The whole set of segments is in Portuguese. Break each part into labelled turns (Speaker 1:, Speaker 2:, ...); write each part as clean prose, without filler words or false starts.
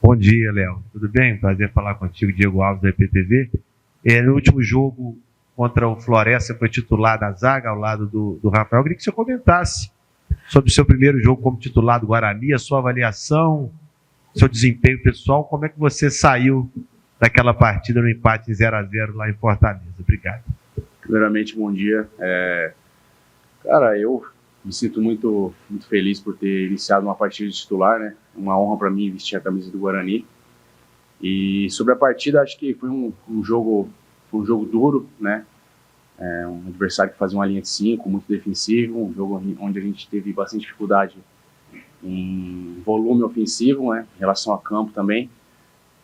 Speaker 1: Bom dia, Léo. Tudo bem? Prazer falar contigo, Diego Alves, da IPTV. No último jogo contra o Floresta, foi titular da zaga, ao lado do Rafael. Eu queria que você comentasse sobre o seu primeiro jogo como titular do Guarani, a sua avaliação, seu desempenho pessoal, como é que você saiu daquela partida no empate em 0-0 lá em Fortaleza. Obrigado.
Speaker 2: Primeiramente, bom dia. Cara, eu me sinto muito feliz por ter iniciado uma partida de titular, né? Uma honra para mim vestir a camisa do Guarani. E sobre a partida, acho que foi um jogo duro, né? Um adversário que fazia uma linha de 5, muito defensivo, um jogo onde a gente teve bastante dificuldade em volume ofensivo, né? Em relação a campo também.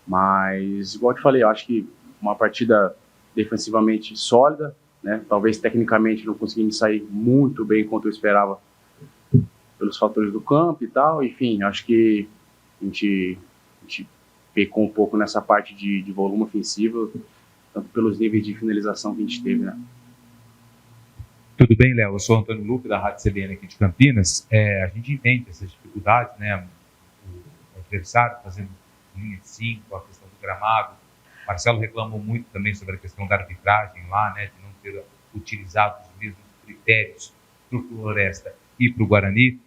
Speaker 2: Mas, igual eu te falei, eu acho que uma partida defensivamente sólida, né? Talvez tecnicamente não consegui me sair muito bem quanto eu esperava pelos fatores do campo e tal. Enfim, acho que a gente pecou um pouco nessa parte de volume ofensivo, tanto pelos níveis de finalização que a gente teve, né?
Speaker 3: Tudo bem, Léo? Eu sou o Antônio Luque, da Rádio CBN aqui de Campinas. A gente entende essas dificuldades, né? O adversário fazendo linha de 5, a questão do gramado. O Marcelo reclamou muito também sobre a questão da arbitragem lá, né? De não ter utilizado os mesmos critérios para o Floresta e para o Guarani.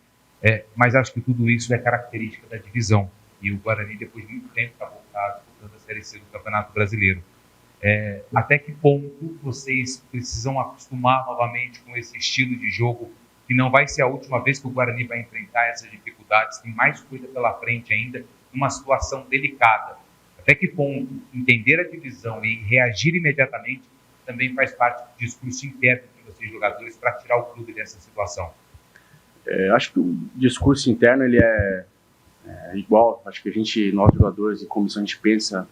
Speaker 3: Mas acho que tudo isso é característica da divisão. E o Guarani, depois de muito tempo, está voltado da Série C do Campeonato Brasileiro. Até que ponto vocês precisam acostumar novamente com esse estilo de jogo, que não vai ser a última vez que o Guarani vai enfrentar essas dificuldades, tem mais coisa pela frente ainda, numa situação delicada. Até que ponto entender a divisão e reagir imediatamente também faz parte do discurso interno de vocês, jogadores, para tirar o clube dessa situação?
Speaker 2: Acho que o discurso interno ele é igual. Acho que nós jogadores e comissão, a gente pensa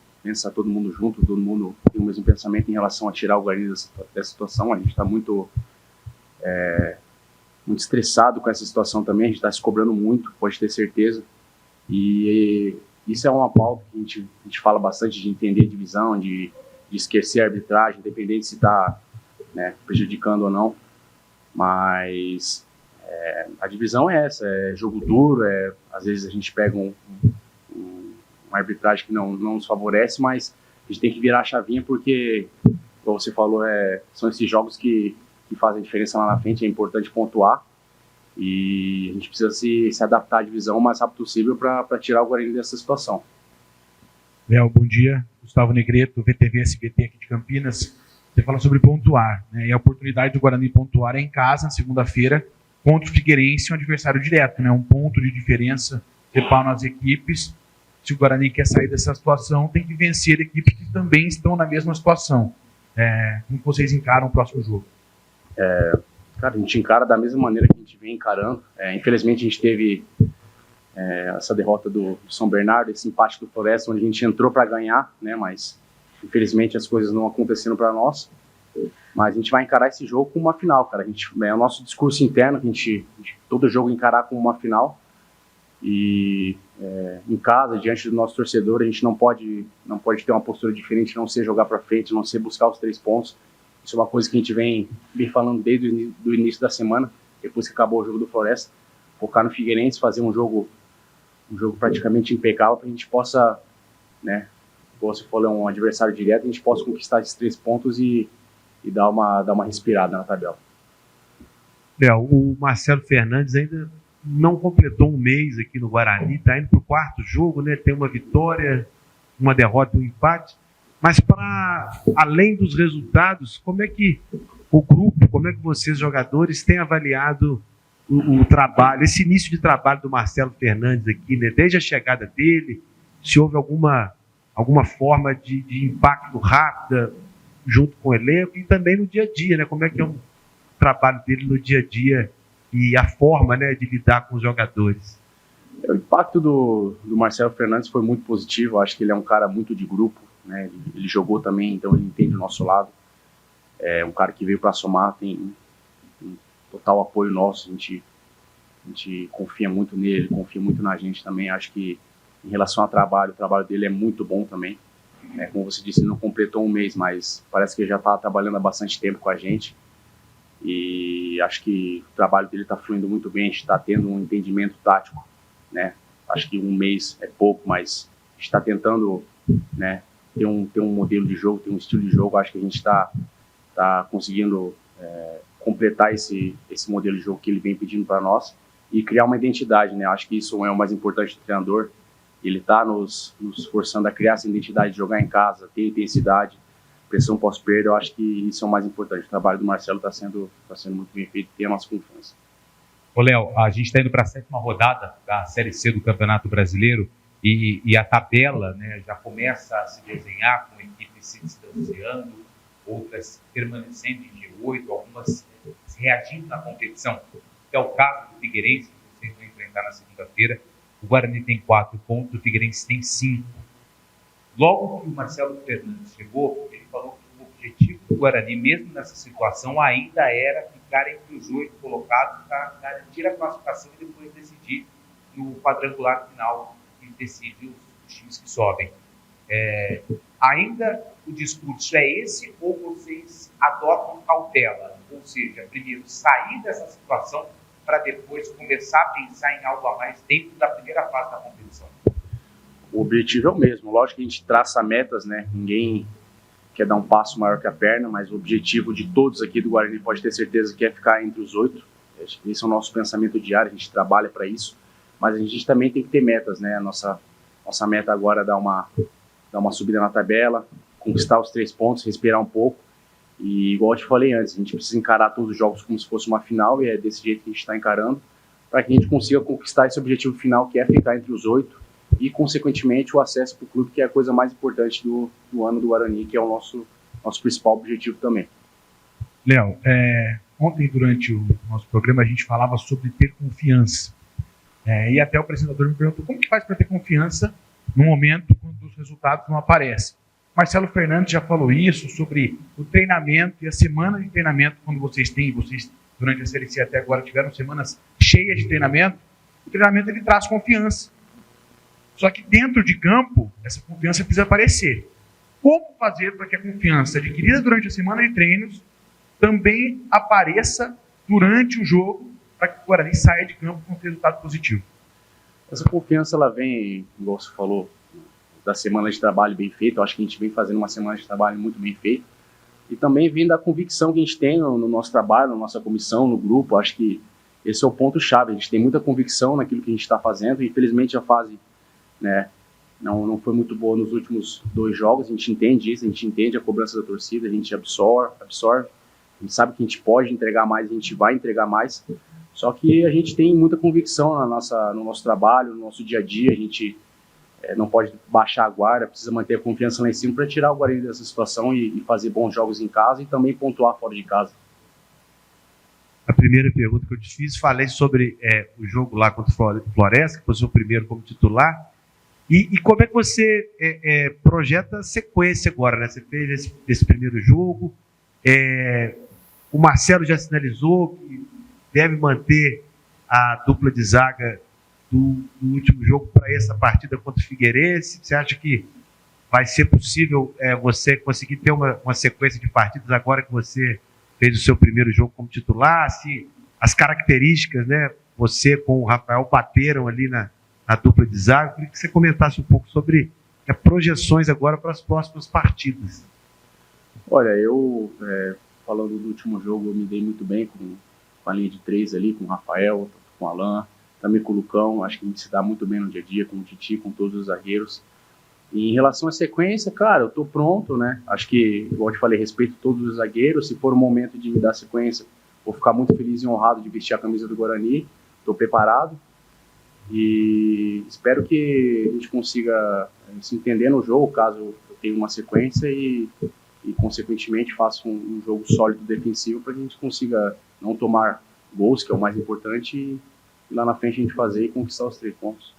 Speaker 2: todo mundo junto, todo mundo tem o mesmo pensamento em relação a tirar o Guarani dessa situação. A gente está muito estressado com essa situação também, a gente está se cobrando muito, pode ter certeza. E isso é uma pauta que a gente fala bastante, de entender a divisão, de esquecer a arbitragem, independente se está prejudicando ou não. Mas a divisão é essa, é jogo duro, às vezes a gente pega uma arbitragem que não nos favorece, mas a gente tem que virar a chavinha porque, como você falou, são esses jogos que fazem diferença lá na frente, é importante pontuar e a gente precisa se adaptar à divisão o mais rápido possível para tirar o Guarani dessa situação.
Speaker 4: Léo, bom dia. Gustavo Negreto, VTV SBT aqui de Campinas. Você fala sobre pontuar, né? E a oportunidade do Guarani pontuar é em casa, na segunda-feira, contra o Figueirense, um adversário direto, né? Um ponto de diferença separam as equipes. Se o Guarani quer sair dessa situação, tem que vencer equipes que também estão na mesma situação. Como vocês encaram o próximo jogo?
Speaker 2: Cara, a gente encara da mesma maneira que a gente vem encarando. Infelizmente, a gente teve essa derrota do São Bernardo, esse empate do Floresta, onde a gente entrou para ganhar, né? Mas, infelizmente, as coisas não aconteceram para nós. Mas a gente vai encarar esse jogo como uma final, cara. É o nosso discurso interno, que a gente todo jogo encarar como uma final. E em casa, diante do nosso torcedor, a gente não pode ter uma postura diferente, não ser jogar para frente, não ser buscar os 3 pontos. Isso é uma coisa que a gente vem falando desde o início da semana, depois que acabou o jogo do Floresta, focar no Figueirense, fazer um jogo praticamente impecável, para a gente possa, né, como você falou, é um adversário direto, a gente possa conquistar esses 3 pontos e dar uma respirada na tabela.
Speaker 1: Léo, o Marcelo Fernandes ainda não completou um mês aqui no Guarani, está indo para o 4º jogo, né? Tem uma vitória, uma derrota e um empate. Mas, para além dos resultados, como é que o grupo, como é que vocês, jogadores, têm avaliado o trabalho, esse início de trabalho do Marcelo Fernandes aqui, né? Desde a chegada dele, se houve alguma forma de impacto rápida junto com o elenco e também no dia a dia, né? Como é que é o trabalho dele no dia a dia e a forma, né, de lidar com os jogadores?
Speaker 2: O impacto do Marcelo Fernandes foi muito positivo. Eu acho que ele é um cara muito de grupo, né? Ele jogou também, então ele entende o nosso lado. É um cara que veio para somar, tem total apoio nosso. A gente confia muito nele, confia muito na gente também. Acho que em relação ao trabalho, o trabalho dele é muito bom também. Como você disse, ele não completou um mês, mas parece que ele já está trabalhando há bastante tempo com a gente. E acho que o trabalho dele está fluindo muito bem, a gente está tendo um entendimento tático, né? Acho que um mês é pouco, mas está tentando, né, ter um modelo de jogo, ter um estilo de jogo. Acho que a gente está conseguindo completar esse modelo de jogo que ele vem pedindo para nós e criar uma identidade, né? Acho que isso é o mais importante do treinador. Ele está nos forçando a criar essa identidade de jogar em casa, ter intensidade, pressão pós-perda. Eu acho que isso é o mais importante. O trabalho do Marcelo está sendo muito bem feito, tem a nossa confiança.
Speaker 3: Ô, Léo, a gente está indo para a 7ª rodada da Série C do Campeonato Brasileiro e a tabela, né, já começa a se desenhar com equipes se distanciando, outras permanecendo em G8, algumas reagindo na competição. É o caso do Figueirense, que vocês vão enfrentar na segunda-feira. O Guarani tem 4 pontos, o Figueirense tem 5. Logo que o Marcelo Fernandes chegou, ele falou que o objetivo do Guarani, mesmo nessa situação, ainda era ficar entre os 8 colocados para garantir a classificação e depois decidir no quadrangular final, que decide os times que sobem. Ainda o discurso é esse ou vocês adotam cautela? Ou seja, primeiro sair dessa situação para depois começar a pensar em algo a mais dentro da primeira fase da competição?
Speaker 2: O objetivo é o mesmo. Lógico que a gente traça metas, né? Ninguém quer dar um passo maior que a perna, mas o objetivo de todos aqui do Guarani pode ter certeza que é ficar entre os 8. Esse é o nosso pensamento diário, a gente trabalha para isso. Mas a gente também tem que ter metas, né? A nossa meta agora é dar uma subida na tabela, conquistar os 3 pontos, respirar um pouco. E igual eu te falei antes, a gente precisa encarar todos os jogos como se fosse uma final, e é desse jeito que a gente está encarando, para que a gente consiga conquistar esse objetivo final, que é ficar entre os 8, e consequentemente o acesso para o clube, que é a coisa mais importante do ano do Guarani, que é o nosso principal objetivo também.
Speaker 4: Léo, ontem durante o nosso programa a gente falava sobre ter confiança, e até o apresentador me perguntou como que faz para ter confiança no momento quando os resultados não aparecem. Marcelo Fernandes já falou isso sobre o treinamento e a semana de treinamento, quando vocês durante a Série C até agora tiveram semanas cheias de treinamento. O treinamento ele traz confiança. Só que dentro de campo, essa confiança precisa aparecer. Como fazer para que a confiança adquirida durante a semana de treinos também apareça durante o jogo, para que o Guarani saia de campo com um resultado positivo?
Speaker 2: Essa confiança ela vem, igual você falou, da semana de trabalho bem feita. Eu acho que a gente vem fazendo uma semana de trabalho muito bem feita. E também vem da convicção que a gente tem no nosso trabalho, na nossa comissão, no grupo. Eu acho que esse é o ponto-chave. A gente tem muita convicção naquilo que a gente está fazendo. E, infelizmente, a fase, né, não foi muito boa nos últimos 2 jogos. A gente entende isso, a gente entende a cobrança da torcida, a gente absorve. A gente sabe que a gente pode entregar mais, a gente vai entregar mais. Só que a gente tem muita convicção no nosso trabalho, no nosso dia a dia. A gente não pode baixar a guarda, precisa manter a confiança lá em cima para tirar o Guarani dessa situação e fazer bons jogos em casa e também pontuar fora de casa.
Speaker 1: A primeira pergunta que eu te fiz, falei sobre o jogo lá contra o Floresta, que foi o seu primeiro como titular, e como é que você projeta a sequência agora, né? Você fez esse primeiro jogo, o Marcelo já sinalizou que deve manter a dupla de zaga do último jogo para essa partida contra o Figueirense. Você acha que vai ser possível você conseguir ter uma sequência de partidas agora que você fez o seu primeiro jogo como titular? Se as características, né, você com o Rafael bateram ali na dupla de zaga, eu queria que você comentasse um pouco sobre projeções agora para as próximas partidas.
Speaker 2: Olha, eu, falando do último jogo, eu me dei muito bem com a linha de 3 ali, com o Rafael, com o Alan, também com o Lucão. Acho que a gente se dá muito bem no dia a dia, com o Titi, com todos os zagueiros. E em relação à sequência, cara, eu tô pronto, né? Acho que, igual eu te falei, respeito todos os zagueiros. Se for o momento de me dar sequência, vou ficar muito feliz e honrado de vestir a camisa do Guarani. Tô preparado. E espero que a gente consiga se entender no jogo, caso eu tenha uma sequência e consequentemente faça um jogo sólido defensivo para que a gente consiga não tomar gols, que é o mais importante, e lá na frente a gente fazer e conquistar os 3 pontos.